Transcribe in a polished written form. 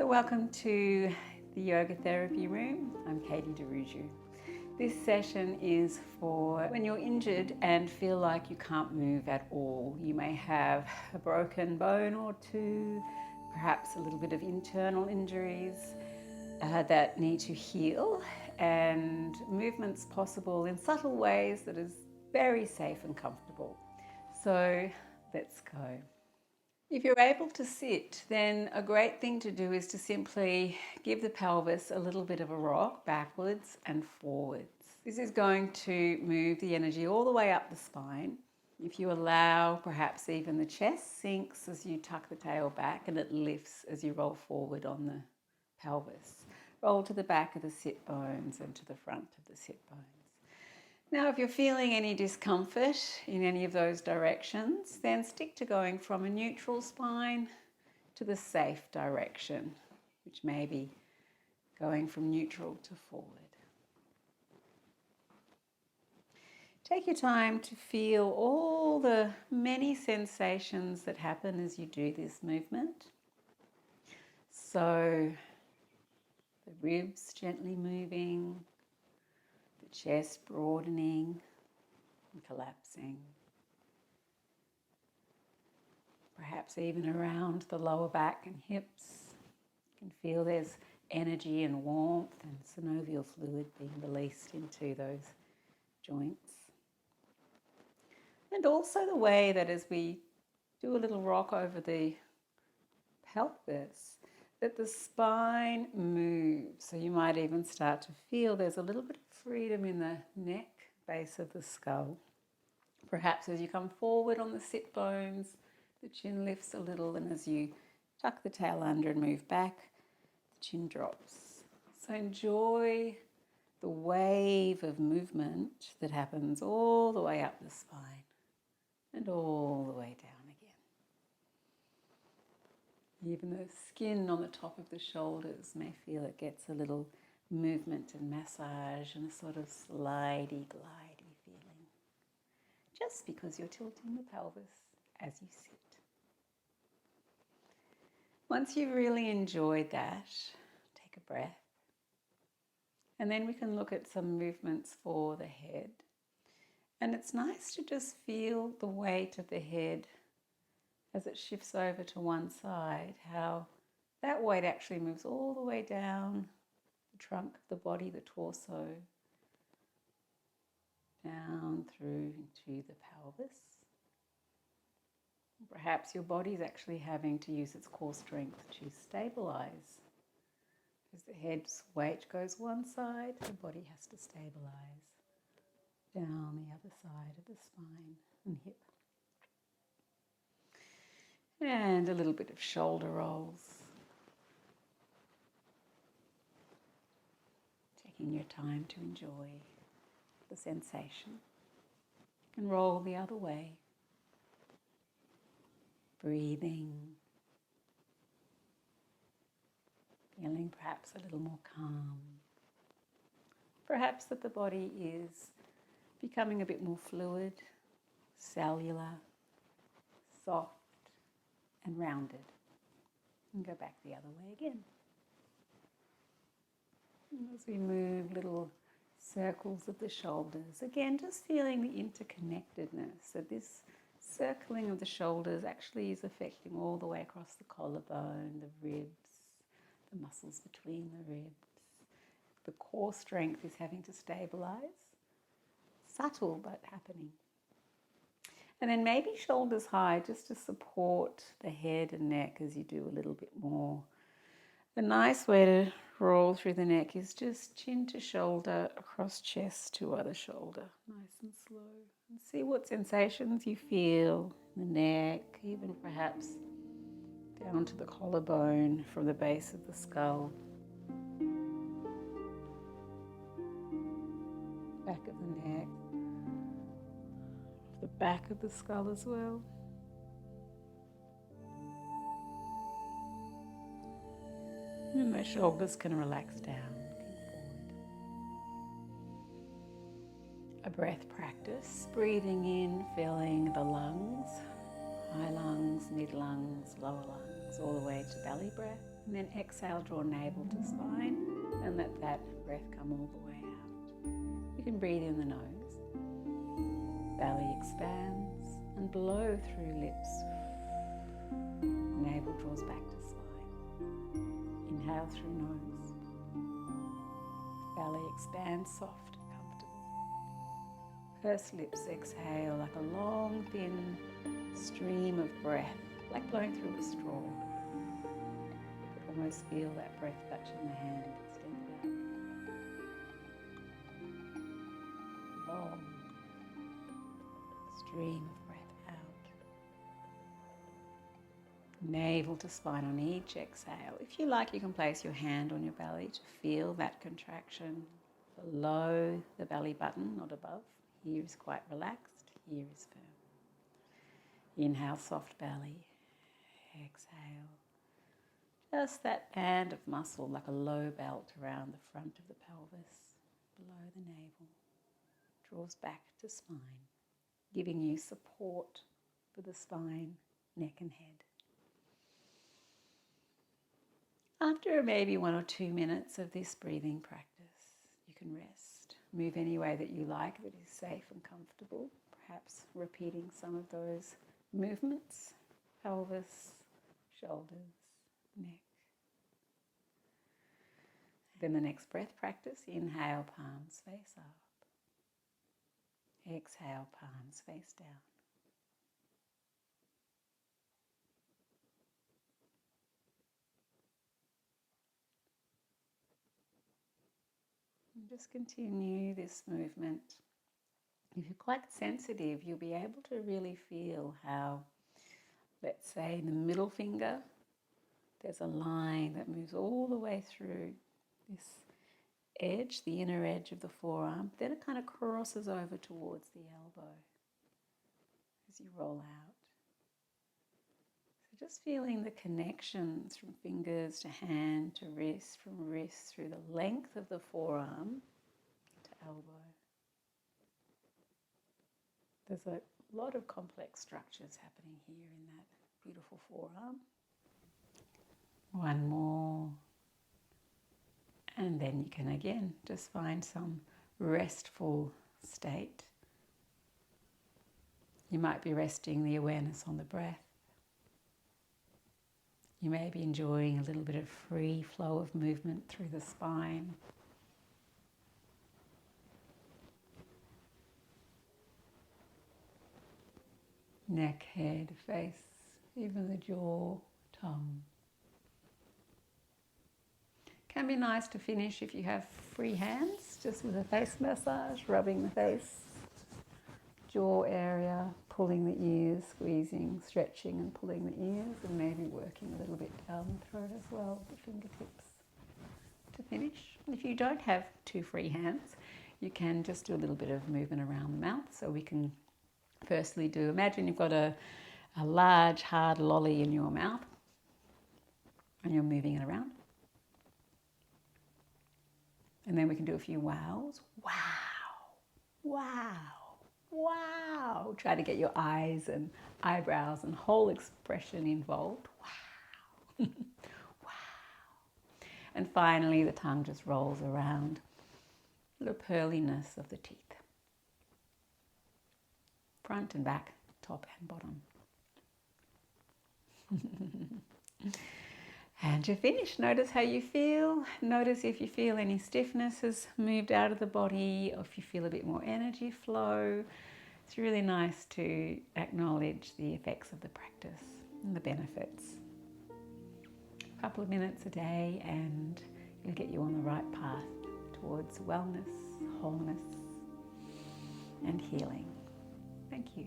So welcome to the Yoga Therapy Room. I'm Katie DeRuju. This session is for when you're injured and feel like you can't move at all. You may have a broken bone or two, perhaps a little bit of internal injuries that need to heal, and movements possible in subtle ways that is very safe and comfortable. So let's go. If you're able to sit, then a great thing to do is to simply give the pelvis a little bit of a rock backwards and forwards. This is going to move the energy all the way up the spine. If you allow, perhaps even the chest sinks as you tuck the tail back and it lifts as you roll forward on the pelvis. Roll to the back of the sit bones and to the front of the sit bones. Now, if you're feeling any discomfort in any of those directions, then stick to going from a neutral spine to the safe direction, which may be going from neutral to forward. Take your time to feel all the many sensations that happen as you do this movement. So, the ribs gently moving, the chest broadening and collapsing. Perhaps even around the lower back and hips. You can feel there's energy and warmth and synovial fluid being released into those joints. And also the way that as we do a little rock over the pelvis, that the spine moves. So you might even start to feel there's a little bit of freedom in the neck, base of the skull. Perhaps as you come forward on the sit bones, the chin lifts a little, and as you tuck the tail under and move back, the chin drops. So enjoy the wave of movement that happens all the way up the spine and all the way down again. Even the skin on the top of the shoulders may feel it gets a little movement and massage and a sort of slidey, glidey feeling, just because you're tilting the pelvis as you sit. Once you've really enjoyed that, take a breath. And then we can look at some movements for the head. And it's nice to just feel the weight of the head as it shifts over to one side, how that weight actually moves all the way down the trunk of the body, the torso, down through into the pelvis. Perhaps your body's actually having to use its core strength to stabilize. As the head's weight goes one side, the body has to stabilize down the other side of the spine and hip. And a little bit of shoulder rolls. Taking your time to enjoy the sensation. You can roll the other way. Breathing. Feeling perhaps a little more calm. Perhaps that the body is becoming a bit more fluid, cellular, soft and rounded. And go back the other way again. And as we move little circles of the shoulders, again just feeling the interconnectedness, that this circling of the shoulders actually is affecting all the way across the collarbone, the ribs, the muscles between the ribs. The core strength is having to stabilize. Subtle but happening. And then maybe shoulders high just to support the head and neck as you do a little bit more. The nice way to roll through the neck is just chin to shoulder, across chest to other shoulder. Nice and slow. And see what sensations you feel in the neck, even perhaps down to the collarbone from the base of the skull. Back of the neck. The back of the skull as well. And my shoulders can relax down, looking forward. A breath practice, breathing in, filling the lungs, high lungs, mid lungs, lower lungs, all the way to belly breath. And then exhale, draw navel to spine and let that breath come all the way out. You can breathe in the nose. Belly expands and blow through lips. Navel draws back to spine. Inhale through nose. Belly expands, soft and comfortable. First lips exhale like a long, thin stream of breath, like blowing through a straw. Almost feel that breath touching the hand extended out. Long stream of breath out. Navel to spine on each exhale. If you like, you can place your hand on your belly to feel that contraction below the belly button, not above. Here is quite relaxed, here is firm. Inhale, soft belly. Exhale. Just that band of muscle, like a low belt around the front of the pelvis, below the navel, draws back to spine, giving you support for the spine, neck and head. After maybe 1 or 2 minutes of this breathing practice, you can rest. Move any way that you like that is safe and comfortable, perhaps repeating some of those movements, pelvis, shoulders, neck. Then the next breath practice, inhale, palms face up. Exhale, palms face down. And just continue this movement. If you're quite sensitive, you'll be able to really feel how, let's say, in the middle finger, there's a line that moves all the way through this edge, the inner edge of the forearm. Then it kind of crosses over towards the elbow as you roll out. So just feeling the connections from fingers to hand to wrist, from wrist through the length of the forearm to elbow. There's a lot of complex structures happening here in that beautiful forearm. One more. And then you can again just find some restful state. You might be resting the awareness on the breath. You may be enjoying a little bit of free flow of movement through the spine. Neck, head, face, even the jaw, tongue. Can be nice to finish if you have free hands, just with a face massage, rubbing the face, jaw area, pulling the ears, squeezing, stretching and pulling the ears, and maybe working a little bit down the throat as well with the fingertips to finish. If you don't have 2 free hands, you can just do a little bit of movement around the mouth. So we can firstly imagine you've got a large hard lolly in your mouth and you're moving it around. And then we can do a few wows. Wow, wow, wow. Try to get your eyes and eyebrows and whole expression involved. Wow, wow. And finally, the tongue just rolls around. The pearliness of the teeth. Front and back, top and bottom. And you're finished. Notice how you feel. Notice if you feel any stiffness has moved out of the body, or if you feel a bit more energy flow. It's really nice to acknowledge the effects of the practice and the benefits. A couple of minutes a day and it'll get you on the right path towards wellness, wholeness, and healing. Thank you.